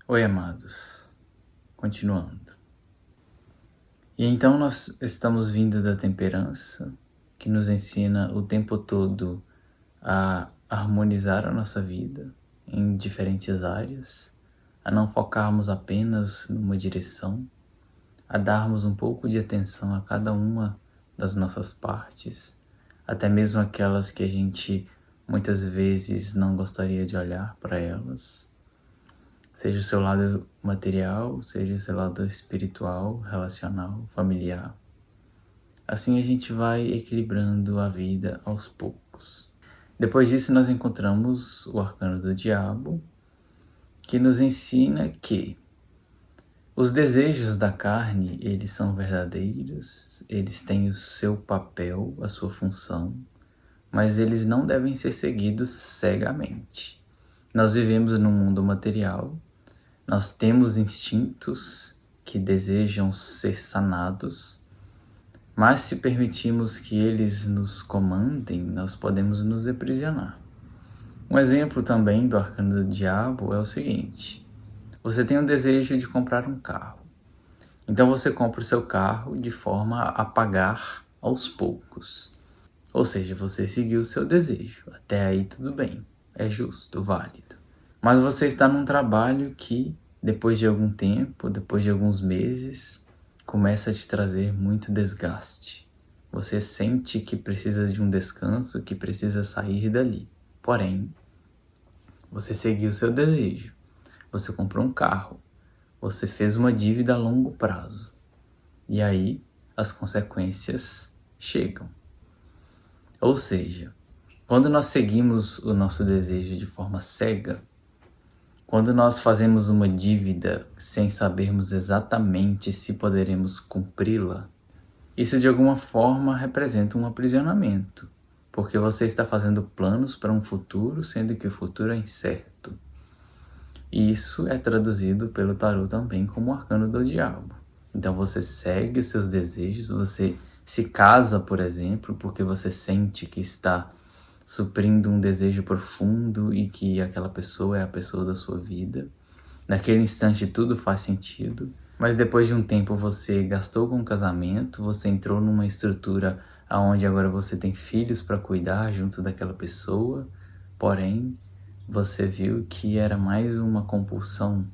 Oi, amados. Continuando. E então nós estamos vindo da temperança, que nos ensina o tempo todo a harmonizar a nossa vida em diferentes áreas, a não focarmos apenas numa direção, a darmos um pouco de atenção a cada uma das nossas partes, até mesmo aquelas que a gente muitas vezes não gostaria de olhar para elas. Seja o seu lado material, seja o seu lado espiritual, relacional, familiar. Assim a gente vai equilibrando a vida aos poucos. Depois disso nós encontramos o arcano do diabo, que nos ensina que os desejos da carne, eles são verdadeiros, eles têm o seu papel, a sua função, mas eles não devem ser seguidos cegamente. Nós vivemos num mundo material, nós temos instintos que desejam ser sanados, mas se permitirmos que eles nos comandem, nós podemos nos aprisionar. Um exemplo também do arcano do diabo é o seguinte: você tem um desejo de comprar um carro. Então você compra o seu carro de forma a pagar aos poucos. Ou seja, você seguiu o seu desejo. Até aí tudo bem, é justo, válido. Mas você está num trabalho que, depois de algum tempo, depois de alguns meses, começa a te trazer muito desgaste. Você sente que precisa de um descanso, que precisa sair dali. Porém, você seguiu o seu desejo. Você comprou um carro. Você fez uma dívida a longo prazo. E aí, as consequências chegam. Ou seja, quando nós seguimos o nosso desejo de forma cega, quando nós fazemos uma dívida sem sabermos exatamente se poderemos cumpri-la, isso de alguma forma representa um aprisionamento, porque você está fazendo planos para um futuro, sendo que o futuro é incerto. E isso é traduzido pelo tarô também como o arcano do diabo. Então você segue os seus desejos, você se casa, por exemplo, porque você sente que está suprindo um desejo profundo e que aquela pessoa é a pessoa da sua vida. Naquele instante tudo faz sentido, mas depois de um tempo você gastou com o casamento, você entrou numa estrutura onde agora você tem filhos para cuidar junto daquela pessoa, porém você viu que era mais uma compulsão,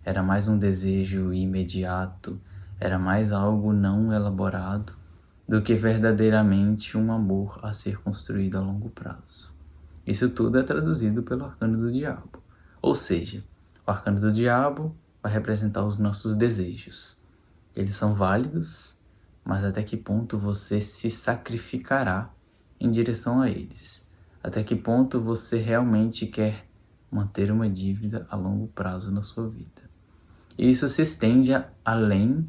era mais um desejo imediato, era mais algo não elaborado do que verdadeiramente um amor a ser construído a longo prazo. Isso tudo é traduzido pelo arcano do diabo. Ou seja, o arcano do diabo vai representar os nossos desejos. Eles são válidos, mas até que ponto você se sacrificará em direção a eles? Até que ponto você realmente quer manter uma dívida a longo prazo na sua vida? E isso se estende além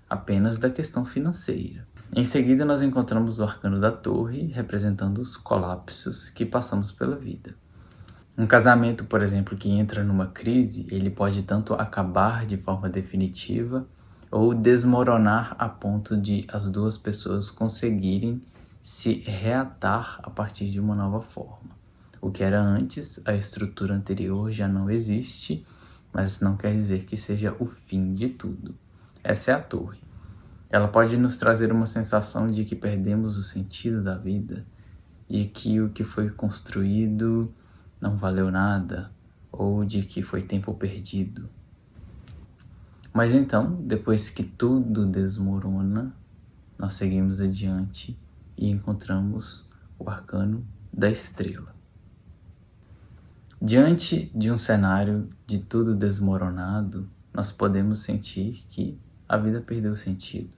apenas da questão financeira. Em seguida, nós encontramos o arcano da torre, representando os colapsos que passamos pela vida. Um casamento, por exemplo, que entra numa crise, ele pode tanto acabar de forma definitiva ou desmoronar a ponto de as duas pessoas conseguirem se reatar a partir de uma nova forma. O que era antes, a estrutura anterior já não existe, mas não quer dizer que seja o fim de tudo. Essa é a torre. Ela pode nos trazer uma sensação de que perdemos o sentido da vida, de que o que foi construído não valeu nada, ou de que foi tempo perdido. Mas então, depois que tudo desmorona, nós seguimos adiante e encontramos o arcano da estrela. Diante de um cenário de tudo desmoronado, nós podemos sentir que a vida perdeu sentido,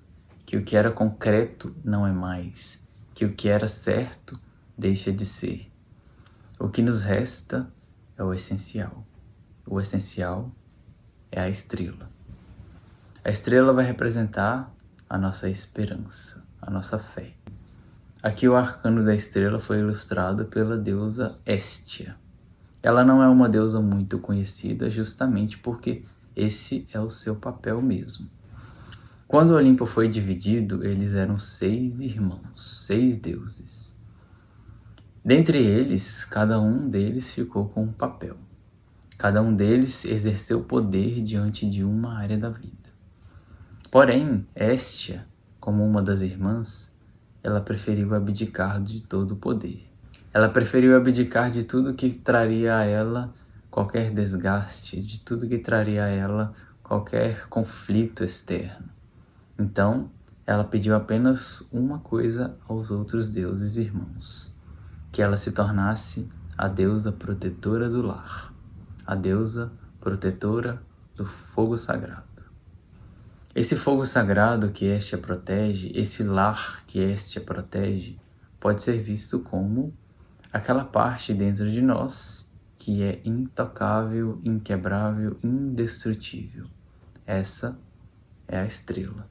que o que era concreto não é mais, que o que era certo deixa de ser. O que nos resta é o essencial. O essencial é a estrela. A estrela vai representar a nossa esperança, a nossa fé. Aqui o arcano da estrela foi ilustrado pela deusa Hestia. Ela não é uma deusa muito conhecida justamente porque esse é o seu papel mesmo. Quando o Olimpo foi dividido, eles eram 6 irmãos, 6 deuses. Dentre eles, cada um deles ficou com um papel. Cada um deles exerceu poder diante de uma área da vida. Porém, Héstia, como uma das irmãs, ela preferiu abdicar de todo o poder. Ela preferiu abdicar de tudo que traria a ela qualquer desgaste, de tudo que traria a ela qualquer conflito externo. Então, ela pediu apenas uma coisa aos outros deuses irmãos: que ela se tornasse a deusa protetora do lar, a deusa protetora do fogo sagrado. Esse fogo sagrado que Héstia protege, esse lar que Héstia protege, pode ser visto como aquela parte dentro de nós que é intocável, inquebrável, indestrutível. Essa é a estrela.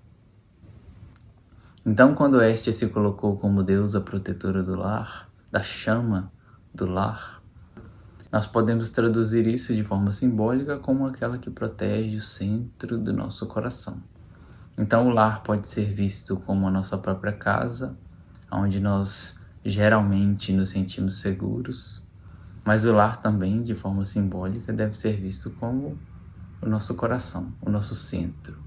Então, quando Héstia se colocou como deusa protetora do lar, da chama do lar, nós podemos traduzir isso de forma simbólica como aquela que protege o centro do nosso coração. Então, o lar pode ser visto como a nossa própria casa, onde nós geralmente nos sentimos seguros, mas o lar também, de forma simbólica, deve ser visto como o nosso coração, o nosso centro.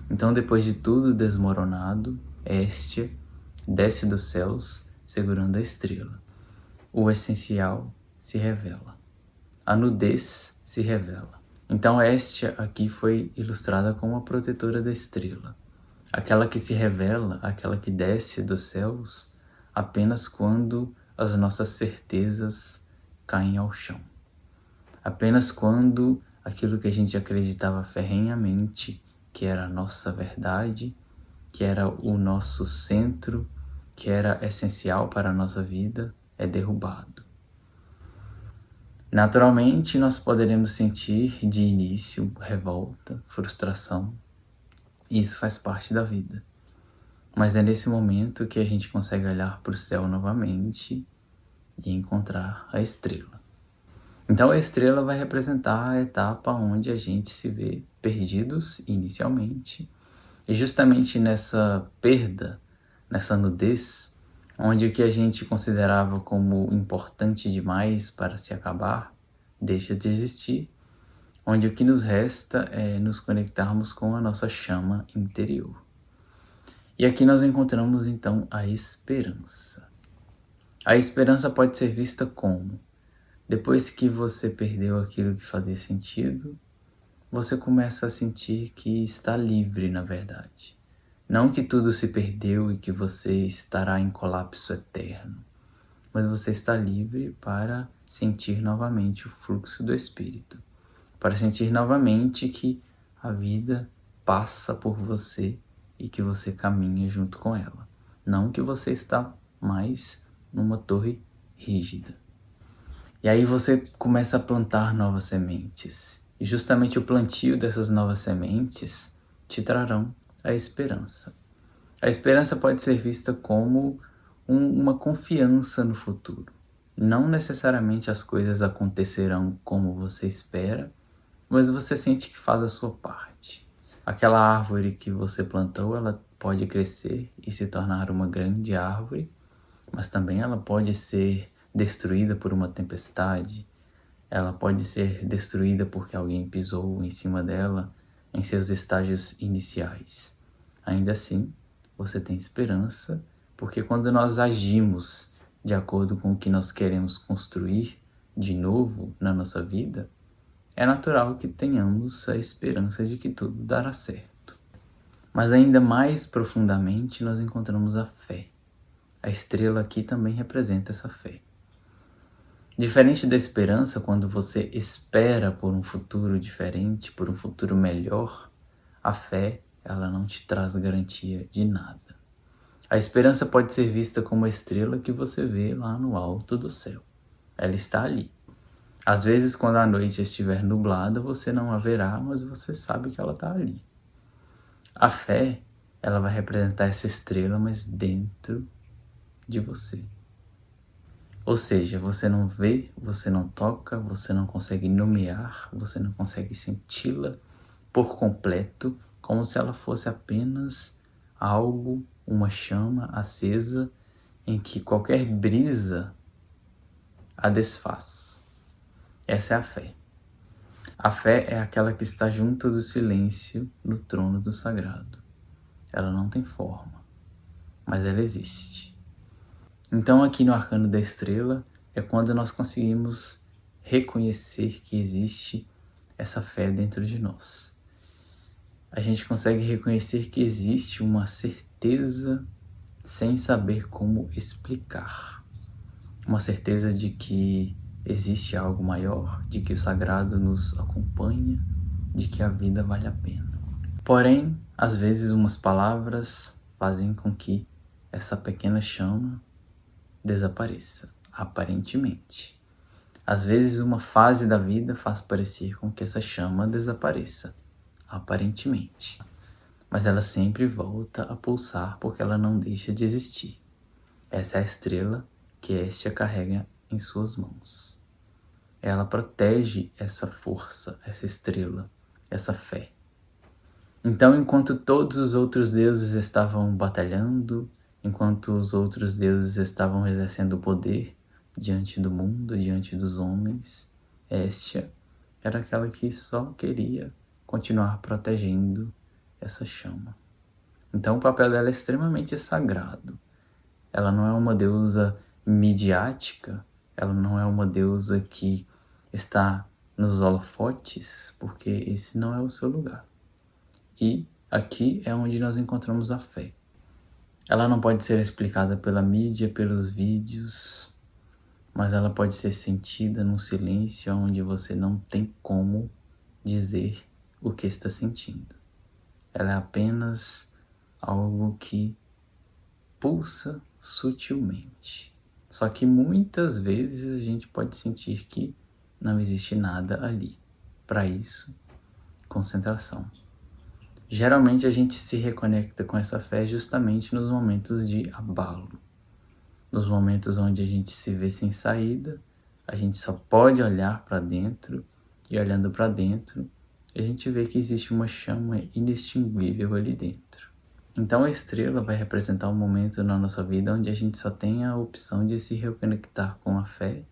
Então, depois de tudo desmoronado, Héstia desce dos céus segurando a estrela. O essencial se revela. A nudez se revela. Então, Héstia aqui foi ilustrada como a protetora da estrela. Aquela que se revela, aquela que desce dos céus apenas quando as nossas certezas caem ao chão. Apenas quando aquilo que a gente acreditava ferrenhamente, que era a nossa verdade, que era o nosso centro, que era essencial para a nossa vida, é derrubado. Naturalmente, nós poderemos sentir de início revolta, frustração. Isso faz parte da vida. Mas é nesse momento que a gente consegue olhar para o céu novamente e encontrar a estrela. Então a estrela vai representar a etapa onde a gente se vê perdidos inicialmente. E justamente nessa perda, nessa nudez, onde o que a gente considerava como importante demais para se acabar, deixa de existir, onde o que nos resta é nos conectarmos com a nossa chama interior. E aqui nós encontramos então a esperança. A esperança pode ser vista como: depois que você perdeu aquilo que fazia sentido, você começa a sentir que está livre, na verdade. Não que tudo se perdeu e que você estará em colapso eterno, mas você está livre para sentir novamente o fluxo do Espírito, para sentir novamente que a vida passa por você e que você caminha junto com ela. Não que você está mais numa torre rígida. E aí você começa a plantar novas sementes. E justamente o plantio dessas novas sementes te trarão a esperança. A esperança pode ser vista como uma confiança no futuro. Não necessariamente as coisas acontecerão como você espera, mas você sente que faz a sua parte. Aquela árvore que você plantou, ela pode crescer e se tornar uma grande árvore, mas também ela pode ser destruída por uma tempestade, ela pode ser destruída porque alguém pisou em cima dela em seus estágios iniciais. Ainda assim, você tem esperança, porque quando nós agimos de acordo com o que nós queremos construir de novo na nossa vida, é natural que tenhamos a esperança de que tudo dará certo. Mas ainda mais profundamente nós encontramos a fé. A estrela aqui também representa essa fé. Diferente da esperança, quando você espera por um futuro diferente, por um futuro melhor, a fé, ela não te traz garantia de nada. A esperança pode ser vista como a estrela que você vê lá no alto do céu. Ela está ali. Às vezes, quando a noite estiver nublada, você não a verá, mas você sabe que ela está ali. A fé, ela vai representar essa estrela, mas dentro de você. Ou seja, você não vê, você não toca, você não consegue nomear, você não consegue senti-la por completo, como se ela fosse apenas algo, uma chama acesa em que qualquer brisa a desfaz. Essa é a fé. A fé é aquela que está junto do silêncio no trono do sagrado. Ela não tem forma, mas ela existe. Então aqui no Arcano da Estrela é quando nós conseguimos reconhecer que existe essa fé dentro de nós. A gente consegue reconhecer que existe uma certeza sem saber como explicar. Uma certeza de que existe algo maior, de que o sagrado nos acompanha, de que a vida vale a pena. Porém, às vezes umas palavras fazem com que essa pequena chama desapareça, aparentemente. Às vezes uma fase da vida faz parecer com que essa chama desapareça, aparentemente. Mas ela sempre volta a pulsar porque ela não deixa de existir. Essa é a estrela que Hestia carrega em suas mãos. Ela protege essa força, essa estrela, essa fé. Então, enquanto todos os outros deuses estavam batalhando, enquanto os outros deuses estavam exercendo o poder diante do mundo, diante dos homens, Hestia era aquela que só queria continuar protegendo essa chama. Então, o papel dela é extremamente sagrado. Ela não é uma deusa midiática, ela não é uma deusa que está nos holofotes, porque esse não é o seu lugar. E aqui é onde nós encontramos a fé. Ela não pode ser explicada pela mídia, pelos vídeos, mas ela pode ser sentida num silêncio onde você não tem como dizer o que está sentindo. Ela é apenas algo que pulsa sutilmente. Só que muitas vezes a gente pode sentir que não existe nada ali. Para isso, concentração. Geralmente a gente se reconecta com essa fé justamente nos momentos de abalo. Nos momentos onde a gente se vê sem saída, a gente só pode olhar para dentro, e olhando para dentro, a gente vê que existe uma chama inextinguível ali dentro. Então a estrela vai representar um momento na nossa vida onde a gente só tem a opção de se reconectar com a fé,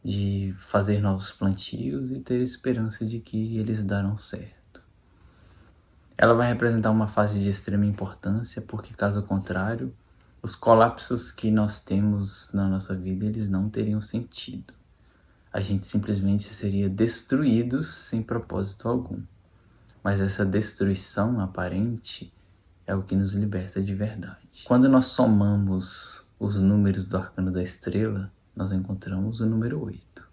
de fazer novos plantios e ter esperança de que eles darão certo. Ela vai representar uma fase de extrema importância, porque caso contrário, os colapsos que nós temos na nossa vida, eles não teriam sentido. A gente simplesmente seria destruídos sem propósito algum. Mas essa destruição aparente é o que nos liberta de verdade. Quando nós somamos os números do Arcano da Estrela, nós encontramos o número 8.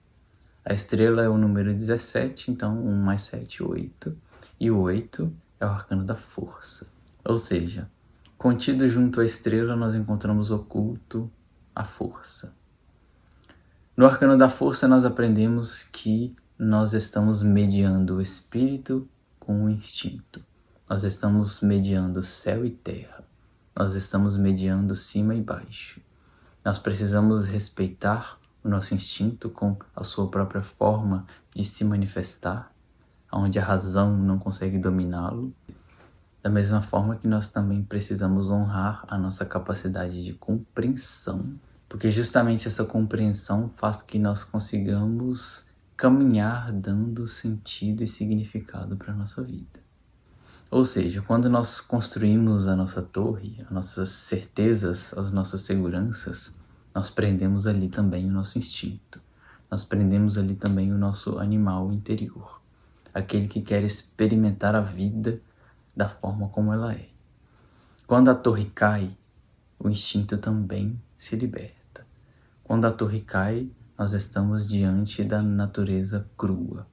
A estrela é o número 17, então 1 mais 7, 8. E o 8 é o Arcano da Força. Ou seja, contido junto à estrela, nós encontramos oculto a força. No Arcano da Força, nós aprendemos que nós estamos mediando o espírito com o instinto. Nós estamos mediando céu e terra. Nós estamos mediando cima e baixo. Nós precisamos respeitar o nosso instinto com a sua própria forma de se manifestar, onde a razão não consegue dominá-lo. Da mesma forma que nós também precisamos honrar a nossa capacidade de compreensão, porque justamente essa compreensão faz que nós consigamos caminhar dando sentido e significado para a nossa vida. Ou seja, quando nós construímos a nossa torre, as nossas certezas, as nossas seguranças, nós prendemos ali também o nosso instinto. Nós prendemos ali também o nosso animal interior. Aquele que quer experimentar a vida da forma como ela é. Quando a torre cai, o instinto também se liberta. Quando a torre cai, nós estamos diante da natureza crua.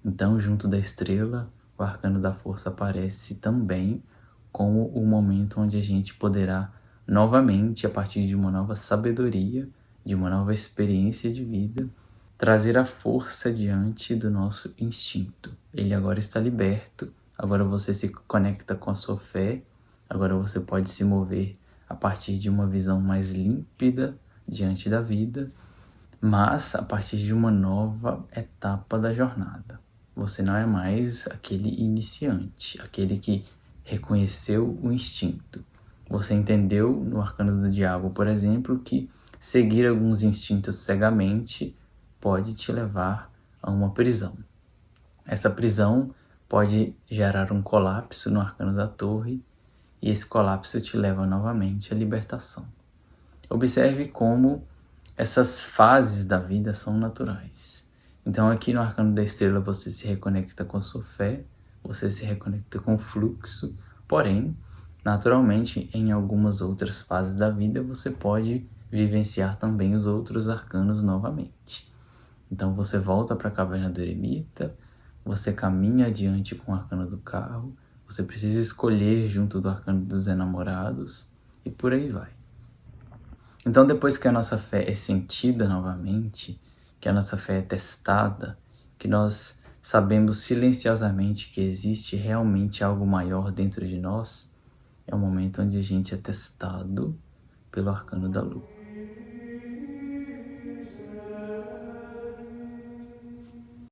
Então, junto da estrela, o Arcano da Força aparece também como o momento onde a gente poderá novamente, a partir de uma nova sabedoria, de uma nova experiência de vida, trazer a força diante do nosso instinto. Ele agora está liberto, agora você se conecta com a sua fé, agora você pode se mover a partir de uma visão mais límpida diante da vida, mas a partir de uma nova etapa da jornada. Você não é mais aquele iniciante, aquele que reconheceu o instinto. Você entendeu no Arcano do Diabo, por exemplo, que seguir alguns instintos cegamente pode te levar a uma prisão. Essa prisão pode gerar um colapso no arcano da torre, e esse colapso te leva novamente à libertação. Observe como essas fases da vida são naturais. Então aqui no arcano da estrela você se reconecta com a sua fé, você se reconecta com o fluxo, porém, naturalmente, em algumas outras fases da vida você pode vivenciar também os outros arcanos novamente. Então você volta para a caverna do eremita, você caminha adiante com o arcano do carro, você precisa escolher junto do arcano dos enamorados, e por aí vai. Então depois que a nossa fé é sentida novamente, que a nossa fé é testada, que nós sabemos silenciosamente que existe realmente algo maior dentro de nós, é o momento onde a gente é testado pelo arcano da lua.